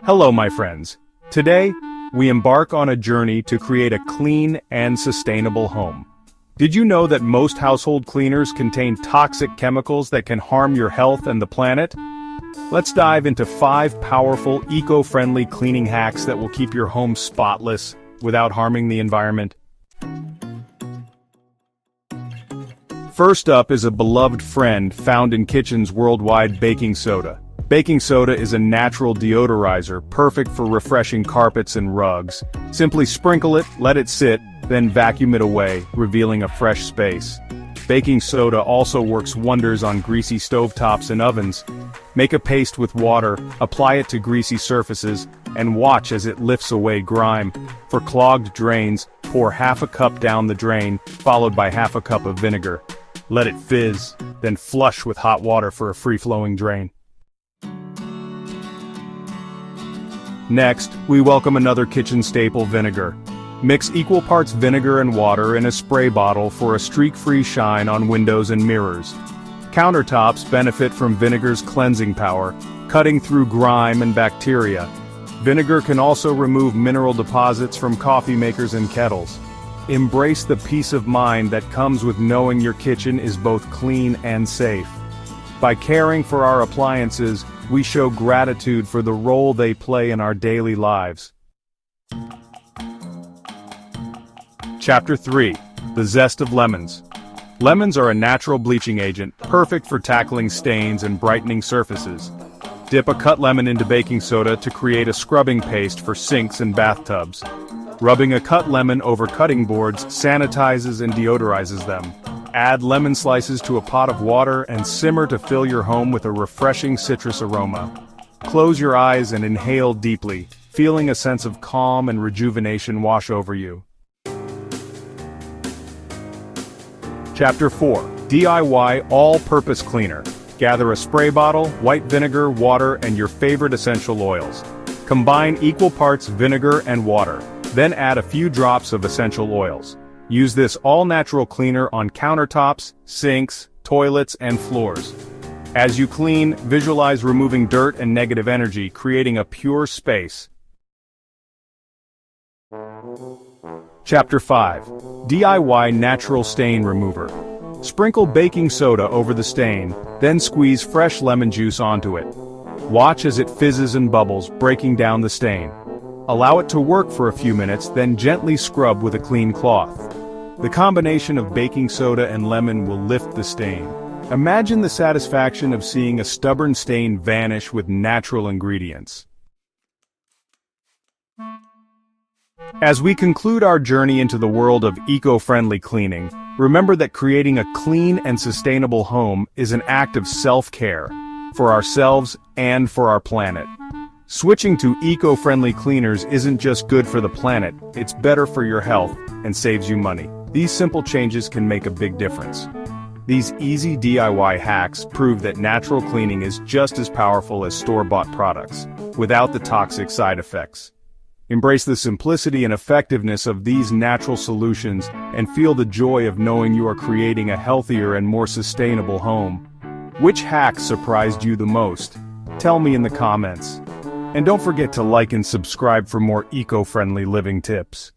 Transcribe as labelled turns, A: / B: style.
A: Hello my friends. Today, we embark on a journey to create a clean and sustainable home. Did you know that most household cleaners contain toxic chemicals that can harm your health and the planet? Let's dive into 5 powerful, eco-friendly cleaning hacks that will keep your home spotless without harming the environment. First up is a beloved friend found in kitchens worldwide: baking soda. Baking soda is a natural deodorizer, perfect for refreshing carpets and rugs. Simply sprinkle it, let it sit, then vacuum it away, revealing a fresh space. Baking soda also works wonders on greasy stovetops and ovens. Make a paste with water, apply it to greasy surfaces, and watch as it lifts away grime. For clogged drains, pour half a cup down the drain, followed by half a cup of vinegar. Let it fizz, then flush with hot water for a free-flowing drain. Next, we welcome another kitchen staple: vinegar. Mix equal parts vinegar and water in a spray bottle for a streak-free shine on windows and mirrors. Countertops benefit from vinegar's cleansing power, cutting through grime and bacteria. Vinegar can also remove mineral deposits from coffee makers and kettles. Embrace the peace of mind that comes with knowing your kitchen is both clean and safe. By caring for our appliances, we show gratitude for the role they play in our daily lives. Chapter 3. The zest of lemons. Lemons are a natural bleaching agent, perfect for tackling stains and brightening surfaces. Dip a cut lemon into baking soda to create a scrubbing paste for sinks and bathtubs. Rubbing a cut lemon over cutting boards sanitizes and deodorizes them. Add lemon slices to a pot of water and simmer to fill your home with a refreshing citrus aroma. Close your eyes and inhale deeply, feeling a sense of calm and rejuvenation wash over you. Chapter 4. DIY All-Purpose Cleaner. Gather a spray bottle, white vinegar, water, and your favorite essential oils. Combine equal parts vinegar and water, then add a few drops of essential oils. Use this all-natural cleaner on countertops, sinks, toilets, and floors. As you clean, visualize removing dirt and negative energy, creating a pure space. Chapter 5. DIY Natural Stain Remover. Sprinkle baking soda over the stain, then squeeze fresh lemon juice onto it. Watch as it fizzes and bubbles, breaking down the stain. Allow it to work for a few minutes, then gently scrub with a clean cloth. The combination of baking soda and lemon will lift the stain. Imagine the satisfaction of seeing a stubborn stain vanish with natural ingredients. As we conclude our journey into the world of eco-friendly cleaning, remember that creating a clean and sustainable home is an act of self-care, for ourselves and for our planet. Switching to eco-friendly cleaners isn't just good for the planet, it's better for your health and saves you money. These simple changes can make a big difference. These easy DIY hacks prove that natural cleaning is just as powerful as store-bought products, without the toxic side effects. Embrace the simplicity and effectiveness of these natural solutions and feel the joy of knowing you are creating a healthier and more sustainable home. Which hack surprised you the most? Tell me in the comments. And don't forget to like and subscribe for more eco-friendly living tips.